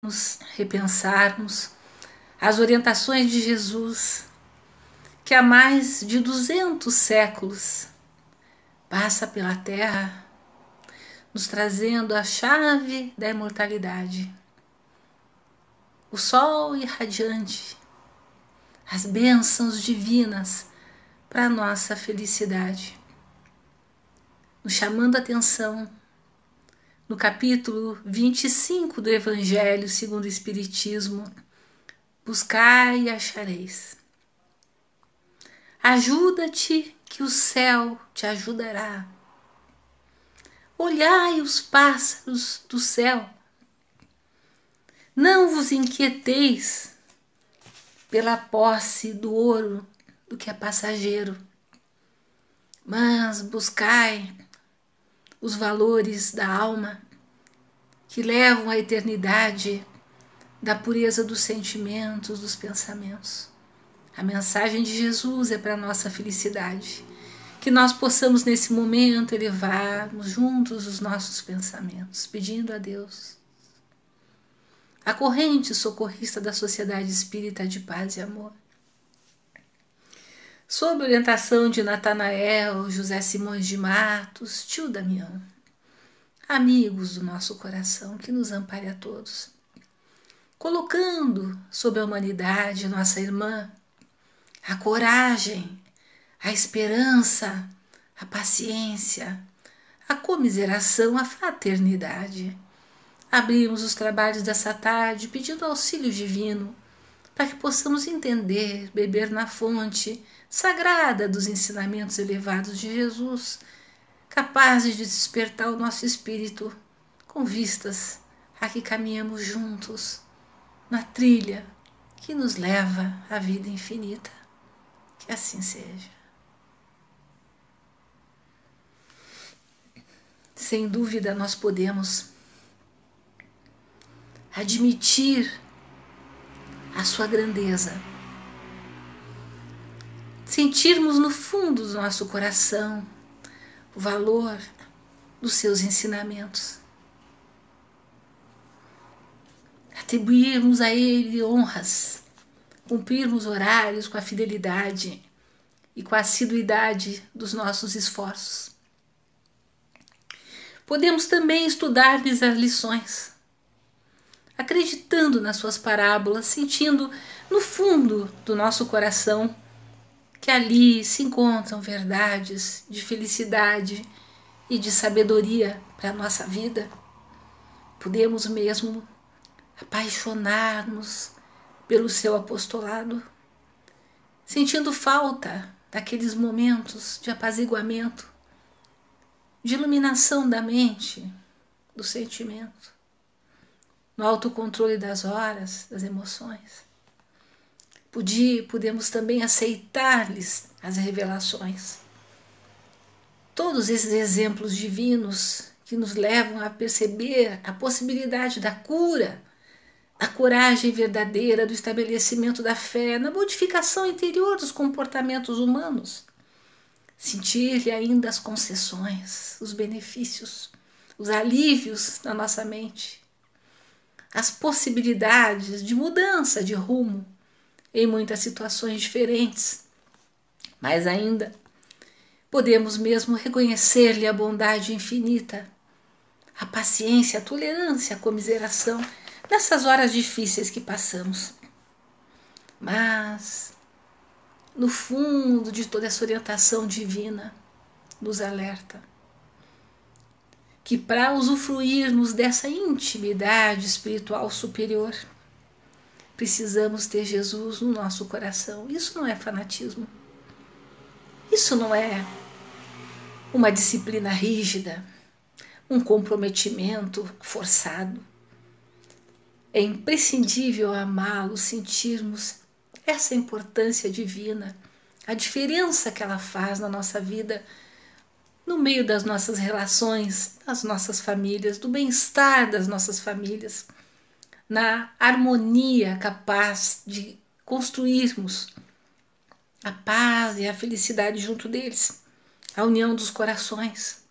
Nos repensarmos as orientações de Jesus, que há mais de 200 séculos passa pela terra, nos trazendo a chave da imortalidade, o sol irradiante, as bênçãos divinas para a nossa felicidade, nos chamando a atenção no capítulo 25 do Evangelho segundo o Espiritismo: buscai e achareis. Ajuda-te, que o céu te ajudará. Olhai os pássaros do céu. Não vos inquieteis pela posse do ouro, do que é passageiro, mas buscai os valores da alma que levam à eternidade, da pureza dos sentimentos, dos pensamentos. A mensagem de Jesus é para a nossa felicidade, que nós possamos nesse momento elevarmos juntos os nossos pensamentos, pedindo a Deus, a corrente socorrista da Sociedade Espírita de Paz e Amor, sob orientação de Natanael, José Simões de Matos, tio Damião, amigos do nosso coração, que nos ampare a todos, colocando sobre a humanidade, nossa irmã, a coragem, a esperança, a paciência, a comiseração, a fraternidade. Abrimos os trabalhos dessa tarde pedindo auxílio divino para que possamos entender, beber na fonte sagrada dos ensinamentos elevados de Jesus, capazes de despertar o nosso espírito com vistas a que caminhamos juntos na trilha que nos leva à vida infinita. Que assim seja. Sem dúvida, nós podemos admitir a sua grandeza, sentirmos no fundo do nosso coração o valor dos seus ensinamentos, atribuirmos a Ele honras, cumprirmos horários com a fidelidade e com a assiduidade dos nossos esforços. Podemos também estudar-lhes as lições, acreditando nas suas parábolas, sentindo no fundo do nosso coração que ali se encontram verdades de felicidade e de sabedoria para a nossa vida. Podemos mesmo apaixonar-nos pelo seu apostolado, sentindo falta daqueles momentos de apaziguamento, de iluminação da mente, do sentimento, no autocontrole das horas, das emoções. Podemos também aceitar-lhes as revelações. Todos esses exemplos divinos que nos levam a perceber a possibilidade da cura, a coragem verdadeira do estabelecimento da fé, na modificação interior dos comportamentos humanos. Sentir-lhe ainda as concessões, os benefícios, os alívios na nossa mente, as possibilidades de mudança de rumo em muitas situações diferentes. Mas ainda podemos mesmo reconhecer-lhe a bondade infinita, a paciência, a tolerância, a comiseração nessas horas difíceis que passamos. Mas, no fundo de toda essa orientação divina, nos alerta que para usufruirmos dessa intimidade espiritual superior, precisamos ter Jesus no nosso coração. Isso não é fanatismo. Isso não é uma disciplina rígida, um comprometimento forçado. É imprescindível amá-lo, sentirmos essa importância divina, a diferença que ela faz na nossa vida, no meio das nossas relações, das nossas famílias, do bem-estar das nossas famílias, na harmonia capaz de construirmos a paz e a felicidade junto deles, a união dos corações,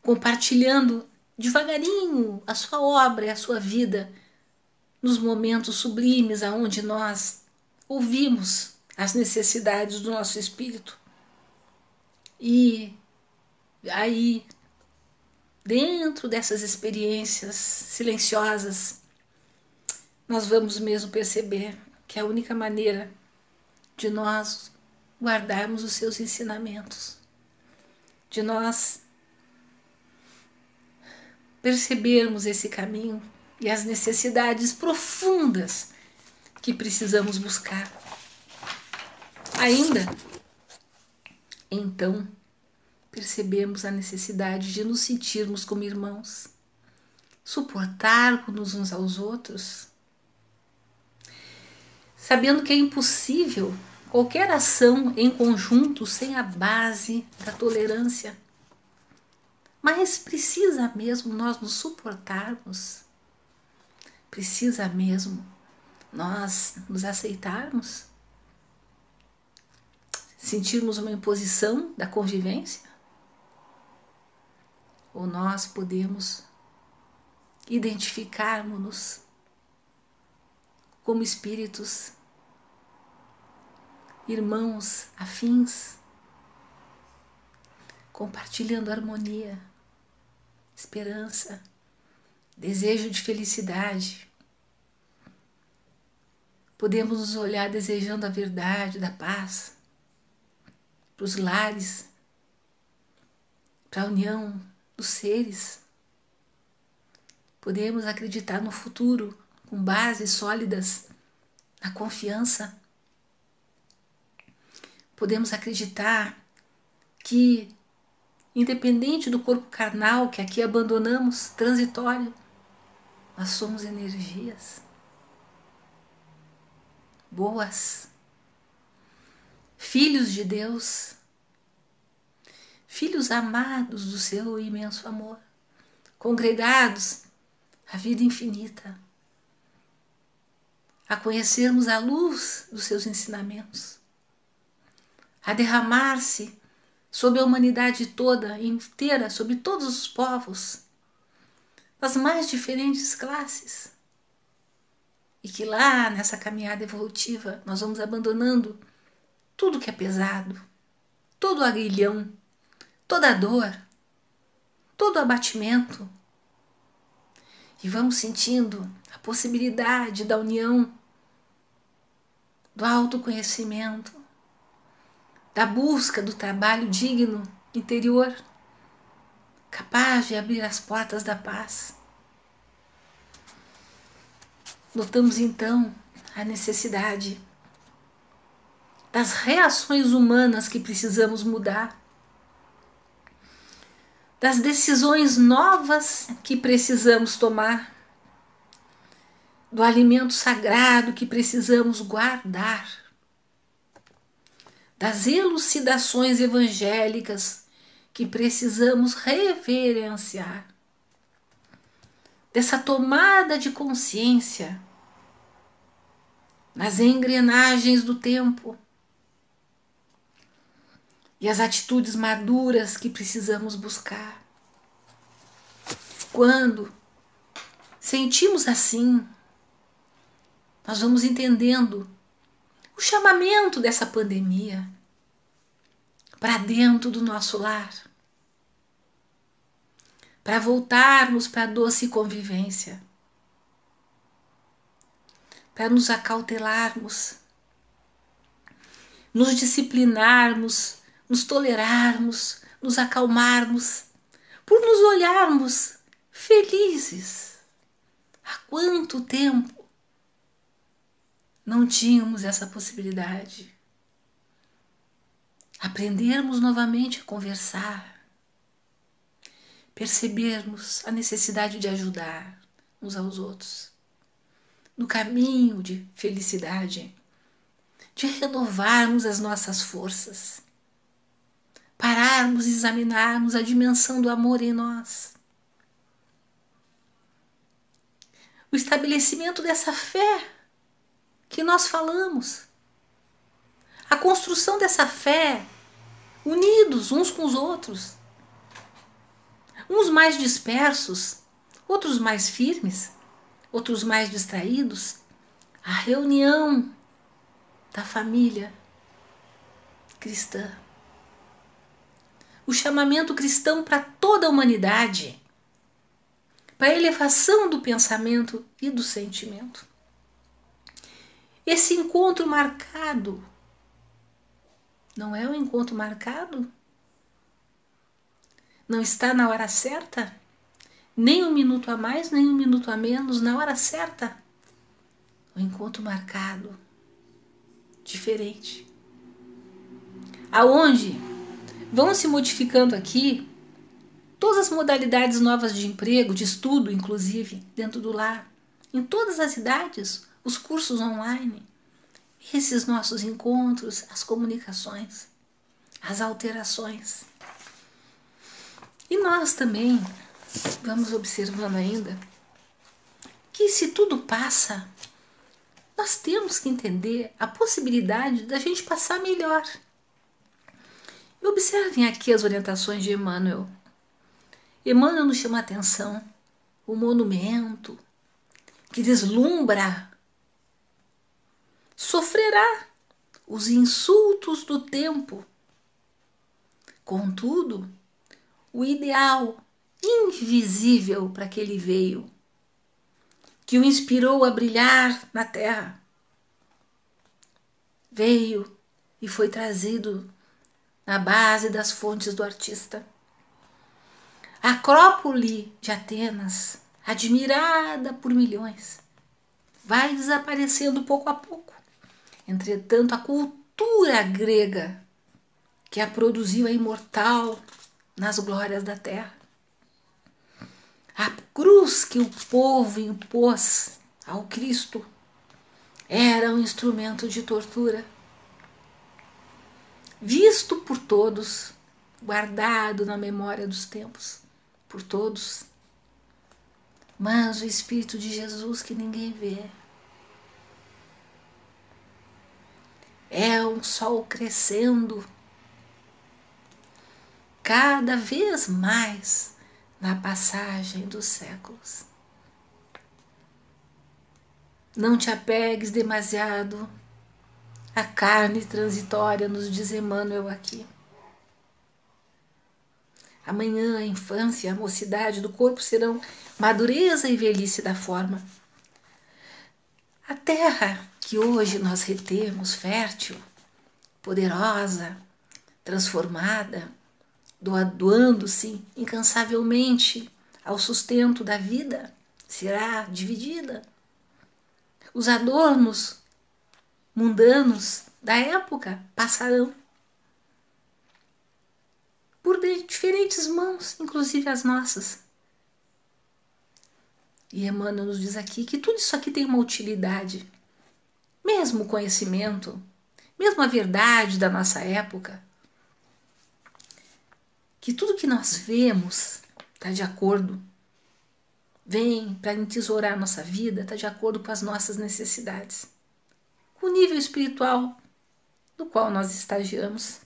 compartilhando devagarinho a sua obra e a sua vida nos momentos sublimes aonde nós ouvimos as necessidades do nosso espírito. E aí, dentro dessas experiências silenciosas, nós vamos mesmo perceber que é a única maneira de nós guardarmos os seus ensinamentos, de nós percebermos esse caminho e as necessidades profundas que precisamos buscar. Ainda, então, percebemos a necessidade de nos sentirmos como irmãos, suportarmos uns aos outros, sabendo que é impossível qualquer ação em conjunto sem a base da tolerância. Mas precisa mesmo nós nos suportarmos? Precisa mesmo nós nos aceitarmos? Sentirmos uma imposição da convivência? Ou nós podemos identificarmos-nos como espíritos, irmãos afins, compartilhando harmonia, esperança, desejo de felicidade. Podemos nos olhar desejando a verdade, da paz, para os lares, para a união dos seres. Podemos acreditar no futuro com bases sólidas na confiança. Podemos acreditar que, independente do corpo carnal que aqui abandonamos, transitório, nós somos energias boas, filhos de Deus, filhos amados do seu imenso amor, congregados à vida infinita, a conhecermos a luz dos seus ensinamentos, a derramar-se sobre a humanidade toda, inteira, sobre todos os povos, das mais diferentes classes. E que lá, nessa caminhada evolutiva, nós vamos abandonando tudo que é pesado, todo o aguilhão, toda a dor, todo o abatimento. E vamos sentindo a possibilidade da união, do autoconhecimento, da busca do trabalho digno, interior, capaz de abrir as portas da paz. Notamos então a necessidade das reações humanas que precisamos mudar, das decisões novas que precisamos tomar, do alimento sagrado que precisamos guardar, das elucidações evangélicas que precisamos reverenciar, dessa tomada de consciência nas engrenagens do tempo e as atitudes maduras que precisamos buscar. Quando sentimos assim, nós vamos entendendo o chamamento dessa pandemia para dentro do nosso lar, para voltarmos para a doce convivência, para nos acautelarmos, nos disciplinarmos, nos tolerarmos, nos acalmarmos, por nos olharmos felizes. Há quanto tempo não tínhamos essa possibilidade? Aprendermos novamente a conversar, percebermos a necessidade de ajudar uns aos outros, no caminho de felicidade, de renovarmos as nossas forças, pararmos e examinarmos a dimensão do amor em nós, o estabelecimento dessa fé que nós falamos, a construção dessa fé unidos uns com os outros, uns mais dispersos, outros mais firmes, outros mais distraídos. A reunião da família cristã. O chamamento cristão para toda a humanidade, para a elevação do pensamento e do sentimento. Esse encontro marcado não é um encontro marcado? Não está na hora certa? Nem um minuto a mais, nem um minuto a menos, na hora certa. O encontro marcado, diferente. Aonde vão se modificando aqui todas as modalidades novas de emprego, de estudo, inclusive, dentro do lar, em todas as idades, os cursos online, esses nossos encontros, as comunicações, as alterações. E nós também vamos observando ainda que se tudo passa, nós temos que entender a possibilidade da gente passar melhor. E observem aqui as orientações de Emmanuel. Emmanuel nos chama a atenção, o monumento que deslumbra sofrerá os insultos do tempo. Contudo, o ideal invisível para que ele veio, que o inspirou a brilhar na terra, veio e foi trazido na base das fontes do artista. A Acrópole de Atenas, admirada por milhões, vai desaparecendo pouco a pouco. Entretanto, a cultura grega, que a produziu, é imortal nas glórias da terra. A cruz que o povo impôs ao Cristo era um instrumento de tortura, visto por todos, guardado na memória dos tempos, por todos. Mas o Espírito de Jesus que ninguém vê é um sol crescendo cada vez mais na passagem dos séculos. Não te apegues demasiado à carne transitória, nos diz Emmanuel aqui. Amanhã a infância, a mocidade do corpo serão madureza e velhice da forma. A terra que hoje nós retemos, fértil, poderosa, transformada, doando-se incansavelmente ao sustento da vida, será dividida. Os adornos mundanos da época passarão por diferentes mãos, inclusive as nossas. E Emmanuel nos diz aqui que tudo isso aqui tem uma utilidade. Mesmo o conhecimento, mesmo a verdade da nossa época, que tudo que nós vemos está de acordo, vem para entesourar a nossa vida, está de acordo com as nossas necessidades, com o nível espiritual no qual nós estagiamos,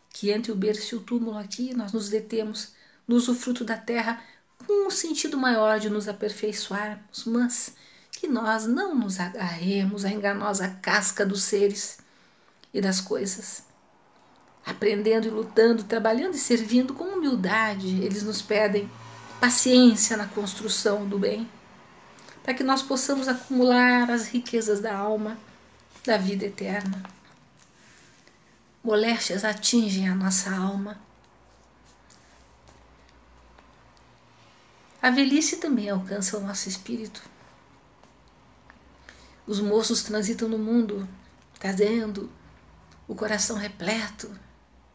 que entre o berço e o túmulo aqui nós nos detemos no usufruto da terra com um sentido maior de nos aperfeiçoarmos, mas que nós não nos agarremos à enganosa casca dos seres e das coisas. Aprendendo e lutando, trabalhando e servindo com humildade, eles nos pedem paciência na construção do bem, para que nós possamos acumular as riquezas da alma, da vida eterna. Moléstias atingem a nossa alma. A velhice também alcança o nosso espírito. Os moços transitam no mundo, trazendo o coração repleto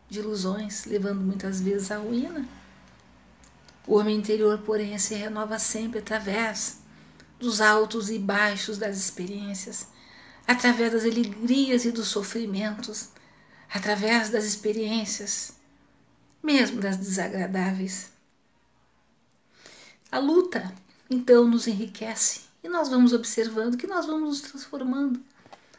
de ilusões, levando muitas vezes à ruína. O homem interior, porém, se renova sempre através dos altos e baixos das experiências, através das alegrias e dos sofrimentos, através das experiências, mesmo das desagradáveis. A luta, então, nos enriquece e nós vamos observando que nós vamos nos transformando.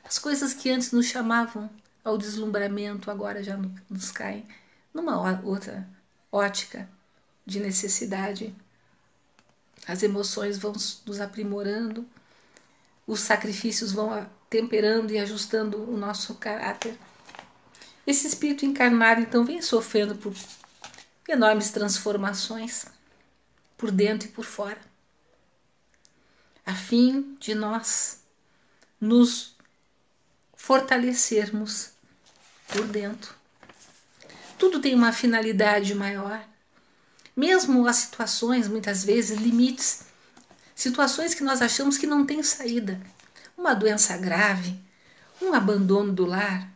As coisas que antes nos chamavam ao deslumbramento agora já nos caem numa outra ótica de necessidade. As emoções vão nos aprimorando, os sacrifícios vão temperando e ajustando o nosso caráter. Esse espírito encarnado, então, vem sofrendo por enormes transformações, por dentro e por fora, a fim de nós nos fortalecermos por dentro. Tudo tem uma finalidade maior. Mesmo as situações, muitas vezes, limites, situações que nós achamos que não tem saída. Uma doença grave, um abandono do lar,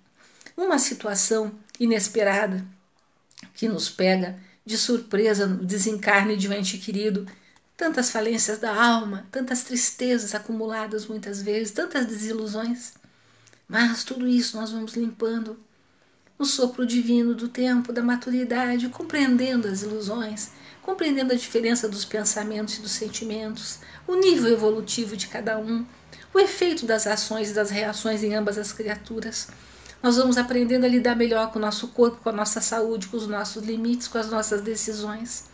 uma situação inesperada que nos pega de surpresa no desencarne de um ente querido, tantas falências da alma, tantas tristezas acumuladas muitas vezes, tantas desilusões. Mas tudo isso nós vamos limpando no sopro divino do tempo, da maturidade, compreendendo as ilusões, compreendendo a diferença dos pensamentos e dos sentimentos, o nível evolutivo de cada um, o efeito das ações e das reações em ambas as criaturas. Nós vamos aprendendo a lidar melhor com o nosso corpo, com a nossa saúde, com os nossos limites, com as nossas decisões.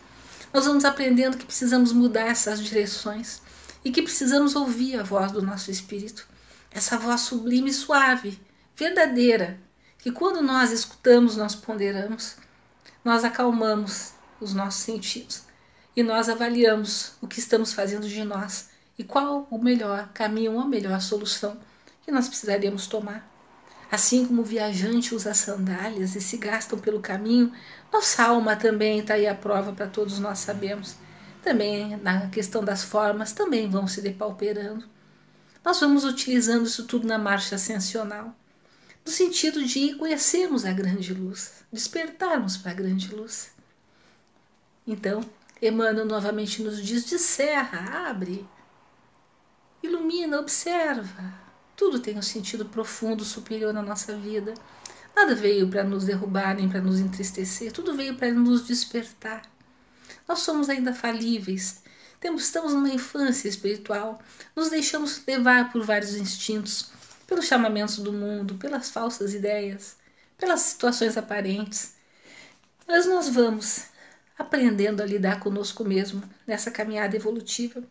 Nós vamos aprendendo que precisamos mudar essas direções e que precisamos ouvir a voz do nosso espírito, essa voz sublime e suave, verdadeira, que quando nós escutamos, nós ponderamos, nós acalmamos os nossos sentidos e nós avaliamos o que estamos fazendo de nós e qual o melhor caminho ou a melhor solução que nós precisaríamos tomar. Assim como o viajante usa sandálias e se gastam pelo caminho, nossa alma também está aí à prova para todos nós sabemos. Também na questão das formas, também vão se depauperando. Nós vamos utilizando isso tudo na marcha ascensional, no sentido de conhecermos a grande luz, despertarmos para a grande luz. Então, Emmanuel novamente nos diz, descerra, abre, ilumina, observa. Tudo tem um sentido profundo, superior na nossa vida. Nada veio para nos derrubar, nem para nos entristecer. Tudo veio para nos despertar. Nós somos ainda falíveis. Estamos numa infância espiritual. Nos deixamos levar por vários instintos, pelos chamamentos do mundo, pelas falsas ideias, pelas situações aparentes. Mas nós vamos aprendendo a lidar conosco mesmo nessa caminhada evolutiva.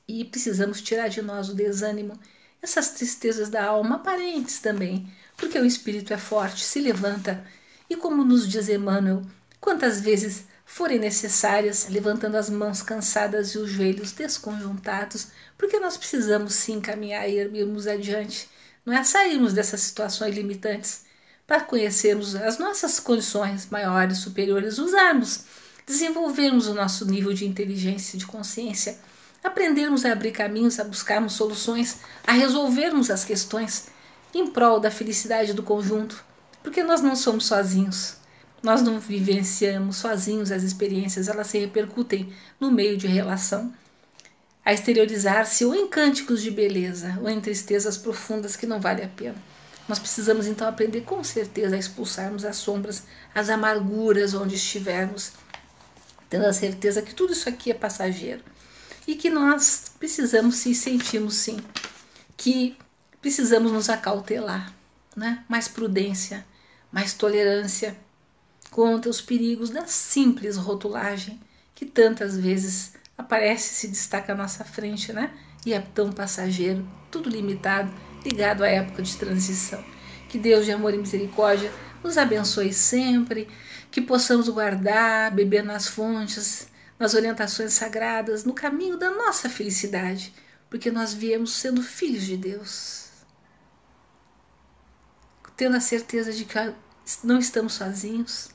E precisamos tirar de nós o desânimo, essas tristezas da alma aparentes também, porque o espírito é forte, se levanta. E como nos diz Emmanuel, quantas vezes forem necessárias, levantando as mãos cansadas e os joelhos desconjuntados, porque nós precisamos sim caminhar e irmos adiante, não é sairmos dessas situações limitantes, para conhecermos as nossas condições maiores, superiores, usarmos, desenvolvermos o nosso nível de inteligência e de consciência, aprendermos a abrir caminhos, a buscarmos soluções, a resolvermos as questões em prol da felicidade do conjunto, porque nós não somos sozinhos. Nós não vivenciamos sozinhos as experiências, elas se repercutem no meio de relação, a exteriorizar-se ou em cânticos de beleza, ou em tristezas profundas que não vale a pena. Nós precisamos então aprender com certeza a expulsarmos as sombras, as amarguras onde estivermos, tendo a certeza que tudo isso aqui é passageiro e que nós precisamos e sentimos sim, que precisamos nos acautelar, né? Mais prudência, mais tolerância contra os perigos da simples rotulagem que tantas vezes aparece e se destaca à nossa frente, né? E é tão passageiro, tudo limitado, ligado à época de transição. Que Deus de amor e misericórdia nos abençoe sempre, que possamos guardar, beber nas fontes, nas orientações sagradas, no caminho da nossa felicidade, porque nós viemos sendo filhos de Deus, tendo a certeza de que não estamos sozinhos,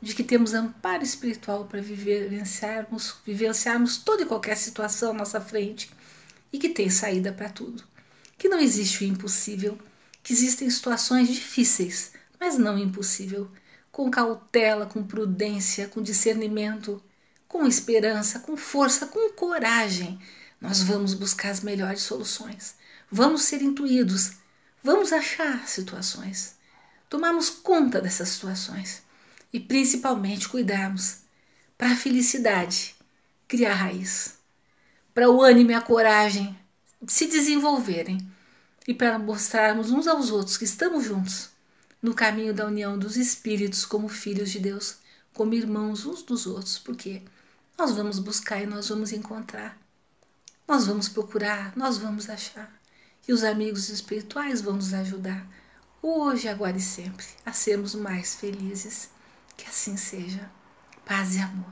de que temos amparo espiritual para vivenciarmos toda e qualquer situação à nossa frente e que tem saída para tudo, que não existe o impossível, que existem situações difíceis, mas não impossível, com cautela, com prudência, com discernimento, com esperança, com força, com coragem, nós vamos buscar as melhores soluções, vamos ser intuídos, vamos achar situações, tomarmos conta dessas situações e principalmente cuidarmos para a felicidade criar raiz, para o ânimo e a coragem se desenvolverem e para mostrarmos uns aos outros que estamos juntos no caminho da união dos espíritos como filhos de Deus, como irmãos uns dos outros, porque nós vamos buscar e nós vamos encontrar. Nós vamos procurar, nós vamos achar. E os amigos espirituais vão nos ajudar, hoje, agora e sempre, a sermos mais felizes. Que assim seja. Paz e amor.